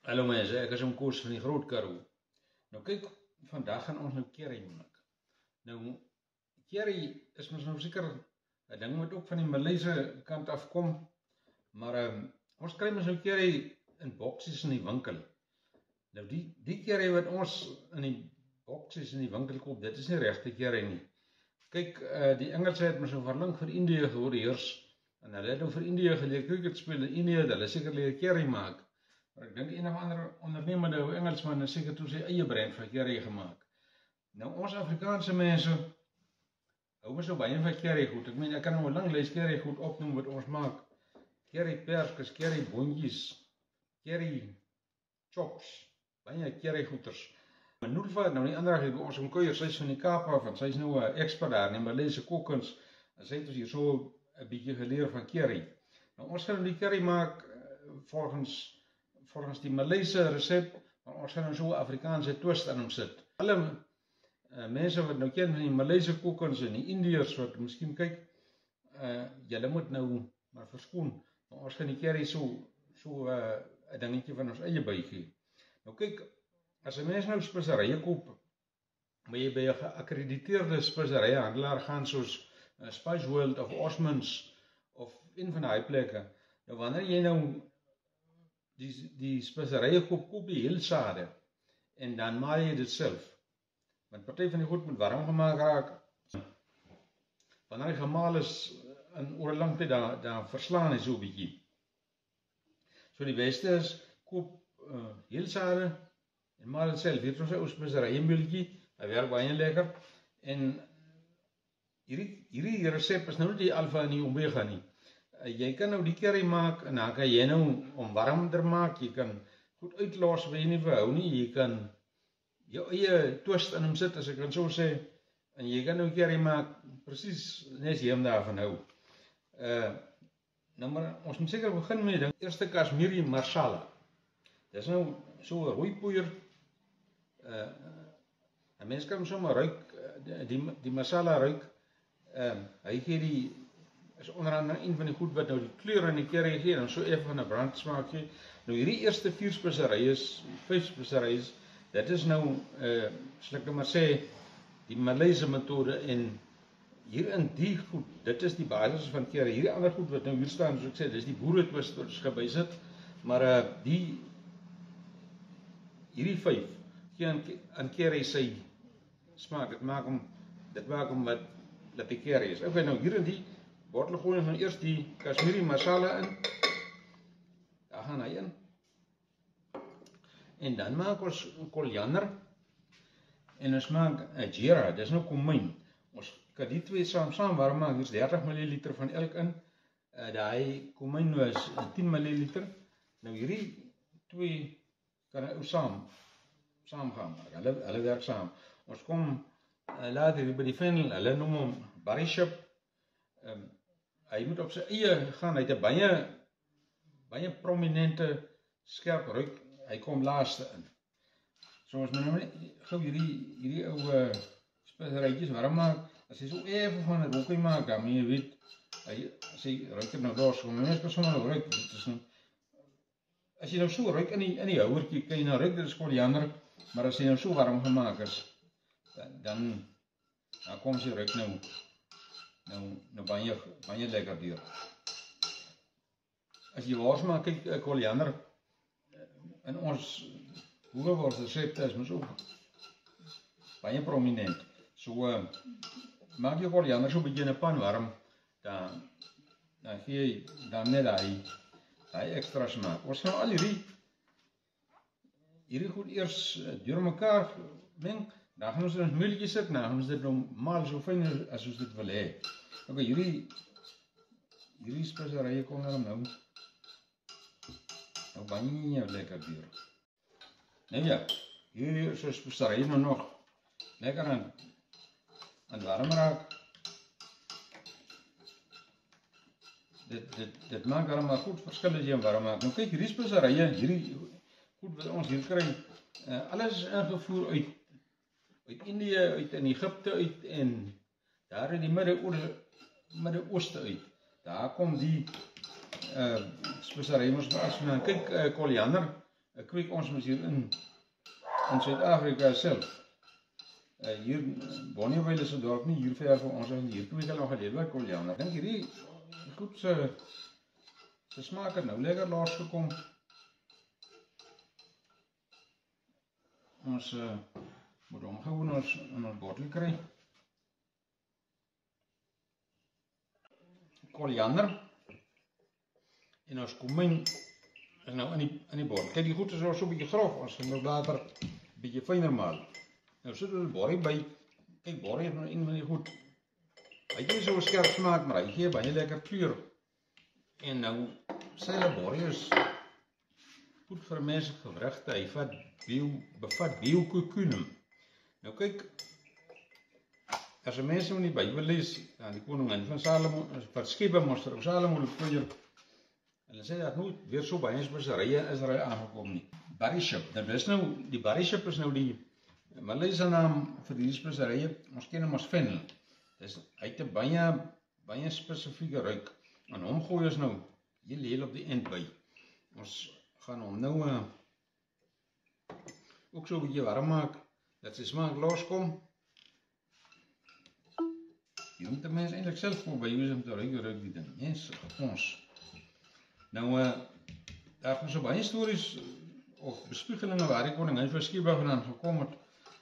Hallo mense, ek is Koos van die Groot Karoo. Nou kyk, vandag gaan ons nou curry maak. Nou, curry is mos nou seker 'n ding wat ook van die Maleise kant af kom, maar ons kry mos nou curry in boksies in die winkel. Nou die curry wat ons in die boksies in die winkel koop, dit is nie regte curry nie. Kyk, die Engelse het mos nou verlang vir Indië geoorheers, en hulle het nou vir Indië geleer cricket speel in Indië, hulle seker leer curry maak. Maar ek dink een of ander ondernemende ou Engelsman het seker toe sy eie brand van curry gemaak. Nou ons Afrikaanse mense hou mos so baie van curry goed. Ek meen, ek kan nou 'n lang lys curry goed opnoem wat ons maak. Curry perskes, curry boontjies, curry chops, baie curry goeters. Maar Noelva het nou die ander dag by ons kuier, sy is van die Kaap af, en sy is nou 'n expert daar in Maleise kookkuns, en sy het ons hier so 'n bietjie geleer van curry. Nou ons gaan die curry maak volgens die Maleise resep, maar ons gaan nou so 'n Afrikaanse twist aan hom sit. Alle mense wat nou ken van die Maleise kookkuns en die Indiërs wat miskien kyk, julle moet nou maar verskoon, maar ons gaan die curry so 'n dingetjie van ons eie bygee. Nou kyk, as 'n mens nou speserye koop, moet jy by 'n geakkrediteerde speseryehandelaar gaan soos Spice World of Osmonds of een van daai plekke. Nou wanneer jy nou die speserye koop jy heelsade en dan maal jy dit self. Want party van die goed moet warm gemaak raak. Wanneer hy gemaal is en oor 'n lang tyd dan verslaan hy so 'n bietjie. So die beste is koop heelsade en maal dit self. Hier het ons 'n ou speserye meeltjie, hy werk baie lekker. En hierdie resep is nou nie die alfa en die omega nie. Jy kan nou die curry maak en dan kan jy nou om warmer maak, jy kan goed uitlos wat jy nie verhou nie, jy kan jou eie twist in hom sit, as ek kan so sê, en jy kan nou curry maak, presies net jy hom daarvan hou. Nou maar, ons moet seker begin met die eerste Kashmiri masala. Dis nou so 'n rooi poeier, 'n mens kan hom sommer ruik, die masala ruik, hy gee is onder andere een van die goed wat nou die kleur in die curry gee, en so effe van 'n brandsmaak gee. Nou hierdie eerste 4 speserye, 5 speserye, dit is nou, sal ek nou maar sê, die Maleise metode, en hierin die goed, dit is die basis van curry. Hierdie ander goed wat nou hier staan, soos ek sê, dis die boere twist wat ons gebysit, maar hierdie 5 gee aan curry sy smaak. Dit maak hom wat die curry is. Okay, nou hier in die bottel gooi ons nou eers die Kashmiri masala in. Daar gaan hy in. En dan maak ons koriander. En ons maak jeera, dis nou komyn. Ons kan die twee saam warm maak. Hier is 30 ml van elk in. Daai komyn is 10 ml. Nou hierdie twee kan ou saam gaan maak. Hulle werk saam. Ons kom later by die fennel, hulle noem hom barishop. Hy moet op sy eie gaan, hy het 'n baie prominente skerp ruik, hy kom laaste in. So ons moet nou net gou hierdie ou speserytjies warm maak, as hy so effe van 'n rookie maak, dan jy weet, as hy ruik het nou los, kom mens kan sommer nou ruik, dit is nou, as jy nou so ruik in die houertjie, kan jy nou ruik, dit is koriander, maar as hy nou so warm gemaak is, dan kom sy ruik nou baie lekker deur. As jy wors maak, kyk, koriander in ons boerewors resepte is mos ook baie prominent. So maak jy koriander so 'n bietjie in 'n pan warm, dan gee jy dan net daai ekstra smaak. Ons gaan al hierdie goed eers deur mekaar meng. Dan gaan ons in ons meeltjie sit, dan gaan ons dit nou maal so fyn as ons dit wil hê. Okay, hierdie speserye kom nou baie lekker deur. Nou ja, hier is ons speserye nou nog lekker aan warm raak. Dit maak maar goed verskil as jy hom warm maak. Nou kyk, hierdie speserye, hierdie goed wat ons hier kry, alles is ingevoer uit Indië, uit in Egipte uit, en daar in die Midde-Ooste uit. Daar kom die speserye mos vandaan. Kyk, koriander kweek ons mos hier in Suid-Afrika self. Hier, Bonnievale is 'n dorp nie hier ver van ons, hier kweek hulle nog gelewe koriander. Ek dink hierdie goed se smaak het nou lekker laas gekom. Ons moet hom gewoon in ons bottel kry. Koriander en ons komyn is nou in die bottel. Kyk, die goed is al so 'n bietjie grof, ons gaan nou later 'n bietjie fyner maal. Nou sit ons borrie by. Kyk, borrie is nou een van die goed. Hy het nie so 'n skerp smaak, maar hy gee baie lekker kleur. En nou seile borrie is goed vir mense gewrigte. Hy bevat biokurkumin. Nou kyk, as jy mense in die Bybel lees, aan die koningin van Salomo, wat Sheba moes vir Salomo leer, hulle sê dat nooit weer so baie speserye in Israel aangekom nie. Barishop, die barishop is nou die Malayse naam vir die speserye, ons ken hom as fennel. Hy het 'n baie spesifieke ruik, en hom gooi ons nou heel op die eind by. Ons gaan hom nou ook so 'n bietjie warm maak, dat sy smaak loskom. Jy moet die mens eintlik self probeer om te ruik die ding. Yes, ons. Nou, daar is so baie stories of bespiegelinge waar die koningin van Sheba vandaan gekom het,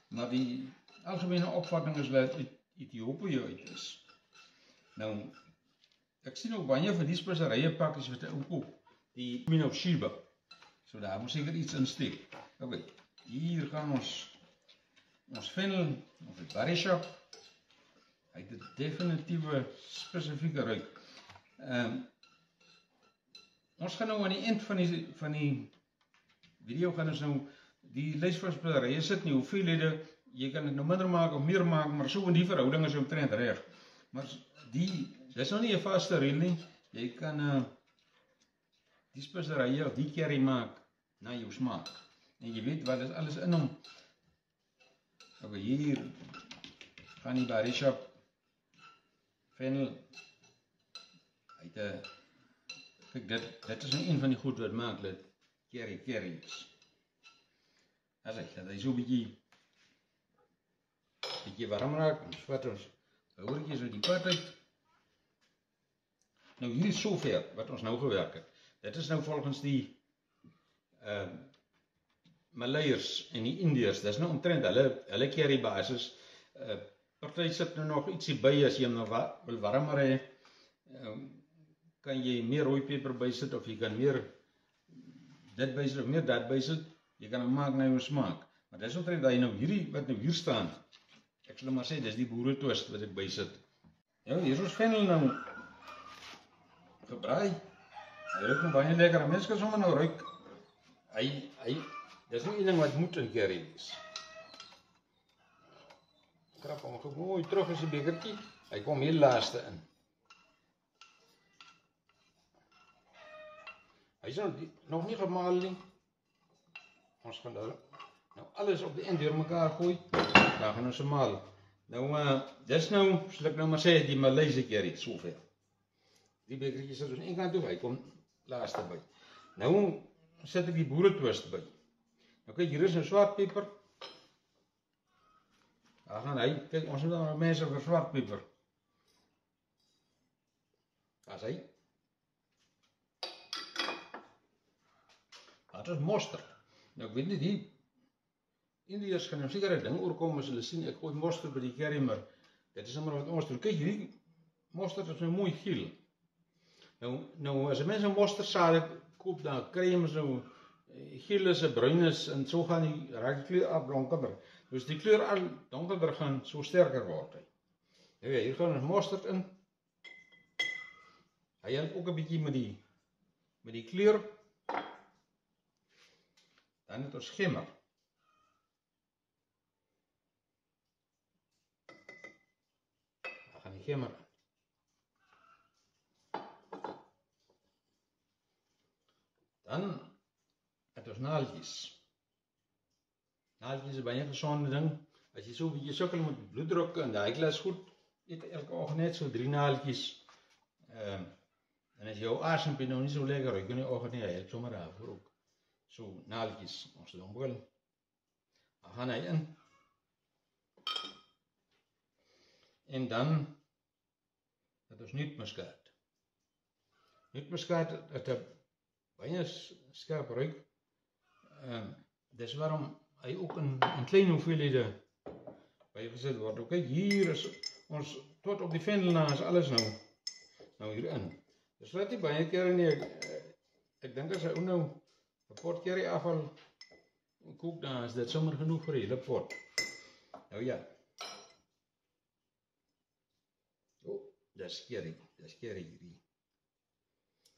maar die algemene opvatting is dat Ethiopië uit is. Nou, ek sien ook baie van die speserye pakkies wat hy ook die Queen of Sheba. So daar moet seker iets insteek. Okay, hier gaan ons fennel of die barishop. Hy het 'n definitiewe spesifieke ruik. Ons gaan nou aan die eind van die video gaan ons nou die lys van speserye sit nie, hoeveelhede, jy kan dit nou minder maak of meer maak, maar so in die verhouding is omtrent reg. Maar dis nou nie 'n vaste reël nie. Jy kan die speserye of die curry maak na jou smaak. En jy weet wat is alles in hom. Okay, hier gaan die barishop, fennel. Kyk, dit is nou een van die goed wat maak dat curry is. As dat hy so 'n bietjie warm raak, ons vat ons houertjies uit die pad uit. Nou hier is sover wat ons nou gewerk het. Dit is nou volgens die Maleiers en die Indiërs, dis nou omtrent hulle curry basis. Party sit nou nog ietsie by as jy hom nog wil warmer hê. Kan jy meer rooi peper bysit of jy kan meer dit bysit of meer dat bysit. Jy kan hom maak na jou smaak. Maar dis omtrent dat jy nou hierdie wat nou hier staan. Ek sal maar sê dis die boere twist wat ek bysit. Ja, hier is ons fennel nou gebraai. Hy ruik nou baie lekker. Mense kan sommer nou ruik. Dis nou een ding wat moet in curry wees. Krap hom mooi terug as die bekertjie. Hy kom heel laaste in. Hy is nog nie gemaal nie. Ons gaan nou alles op die eind deur mekaar gooi. Dan gaan ons maal. Nou, dis nou, sal ek nou maar sê, die Malayse curry, sover. Die bekertjie sit ons een kant toe, hy kom laaste by. Nou sit ek die boere twist by. Nou kyk, hier is nou swart peper. Daar gaan hy, kyk, ons moet dan mense vir swart peper. Daar is hy. Dat is mosterd. Nou ek weet nie, die Indiërs gaan nou seker 'n ding oorkom as hulle sien, ek gooi mosterd by die curry, maar dit is sommer wat ons doen. Kyk, hierdie mosterd is nou mooi geel. Nou as 'n mens 'n mosterdsaad koop, dan kry jy mos nou geel is 'n bruin is, en so gaan die raak die kleur af donkerder. Dus die kleur al donkerder gaan, so sterker word hy. Nou ja, hier gaan ons mosterd in. Hy help ook 'n bietjie met die kleur. Dan het ons gemmer. Dan gaan die gemmer in. Dan het ons naaltjies. Naaltjies is baie gesonde ding. As jy so 'n bietjie sukkel met bloeddruk en daai glas goed, eet elke oggend net so 3 naaltjies. En as jou asempie nou nie so lekker ruik in die oggend nie, hy help sommer daarvoor ook. So naaltjies, ons dombril. Dan gaan hy in. En dan het ons nuutmuskaat. Nuutmuskaat het 'n baie skerp ruik. Dis waarom hy ook in klein hoeveelhede bygesit word. Kyk, hier is ons tot op die vendel na is alles nou hierin. Dis net nie baie kere nie. Ek dink as hy nou 'n pot curry afval kook, dan is dit sommer genoeg vir 'n hele pot. Nou ja. Dis curry hierdie.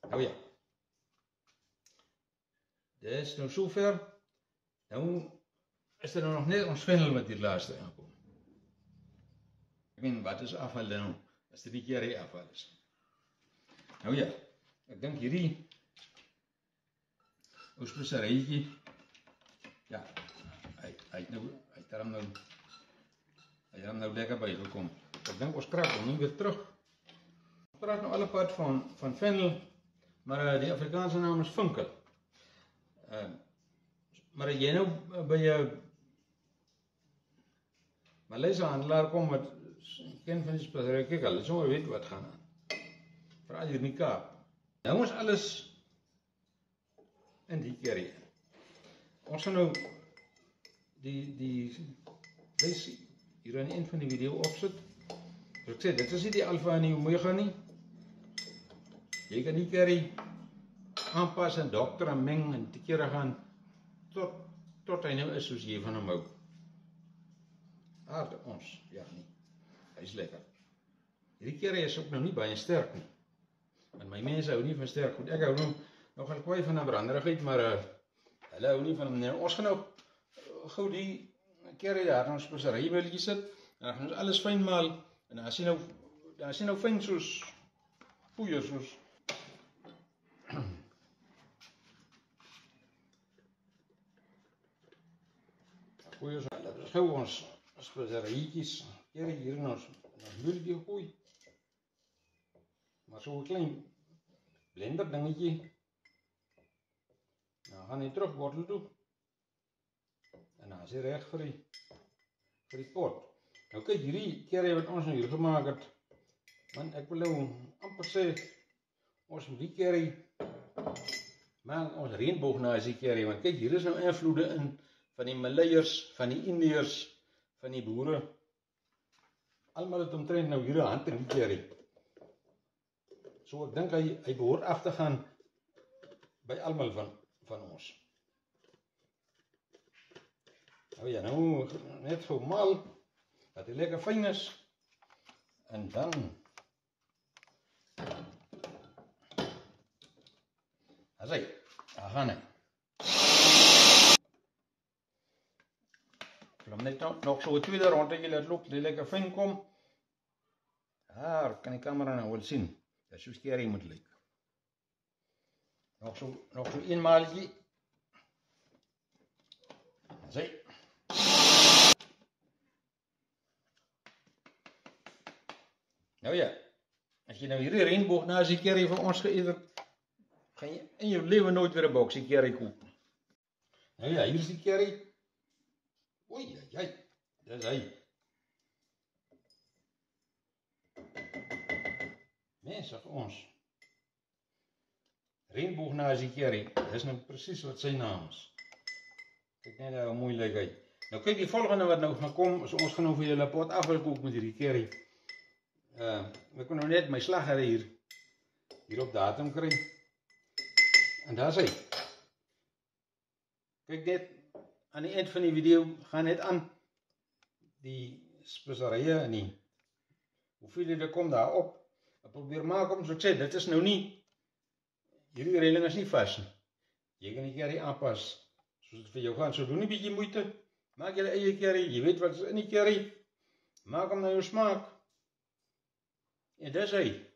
Nou ja. Dis nou sover. Nou is er nog net ons vendel wat hier laaste aankom. Ek meen, wat is afval nou? As dit die curry afval is. Nou ja, ek dink hierdie oespeserytjie, ja, hy het nou lekker bygekom. Ek dink ons krap hom weer terug. Ons praat nou alle pad van vendel, maar die Afrikaanse naam is vinkel. Maar as jy nou by 'n Malayse handelaar kom wat ken van die spesery, kyk, hulle sommer weet wat gaan aan. Veral hier in die Kaap. Nou is alles in die curry. Ons gaan nou die lys hier aan die eind van die video opsit. So ek sê, dit is nie die alfa en die omega nie. Jy kan die curry aanpas en dokter en meng en te kere gaan tot hy nou is soos jy van hom hou. Aarde ons, ja nie. Hy is lekker. Hierdie curry is ook nou nie baie sterk nie. Want my mense hou nie van sterk goed. Ek hou nogal kwaai van 'n branderigheid, maar hulle hou nie van hom nie. Ons gaan nou gou die curry daar in ons speseryemeeltjie sit en dan gaan ons alles fyn maal en dan is hy nou fyn soos poeier soos poeier. Laat ons gou ons speseryetjies curry hier in ons meeltjie gooi. Maar so 'n klein blender dingetjie. Nou gaan hy terug bottel toe. En dan is hy reg vir die pot. Nou kyk, hierdie curry wat ons nou hier gemaak het, man, ek wil nou amper sê, ons moet die curry maak ons reënboognasie curry, want kyk, hier is nou invloede in van die Maleiers, van die Indiërs, van die boere. Almal het omtrent nou hier 'n hand in die curry. So ek dink hy behoort af te gaan by almal van ons. Nou ja, nou net gou maal, dat hy lekker fyn is. En dan as hy, daar gaan hy. Ek wil hom net nog so 'n tweede rondetjie laat loop, die lekker fyn kom. Daar kan die kamera nou wel sien. Dat is soos curry moet lyk. Nog so een maaltjie. As hy. Nou ja, as jy nou hierdie reënboognasie curry vir ons geëet het, gaan jy in jou lewe nooit weer 'n boksie curry koop. Nou ja, hier is die curry. Oei, dis hy. Mense vir ons. Reënboognasie curry, dis nou presies wat sy naam is. Kyk net hoe mooi lyk hy. Nou kyk, die volgende wat nou gaan kom, is ons gaan nou vir julle 'n pot afvalkoek met hierdie curry. Ek kon nou net my slagger hier op datum kry. En daar is hy. Kyk net, aan die eind van die video, gaan net aan die speserye en die hoeveelhede kom daar op. Ek probeer maak om, so ek sê, dit is nou nie, hierdie reiling is nie vas nie. Jy kan die curry aanpas, soos dit vir jou gaan. So doen nie bietjie moeite, maak jy eie curry, jy weet wat is in die curry, maak hom na jou smaak. En dis hy.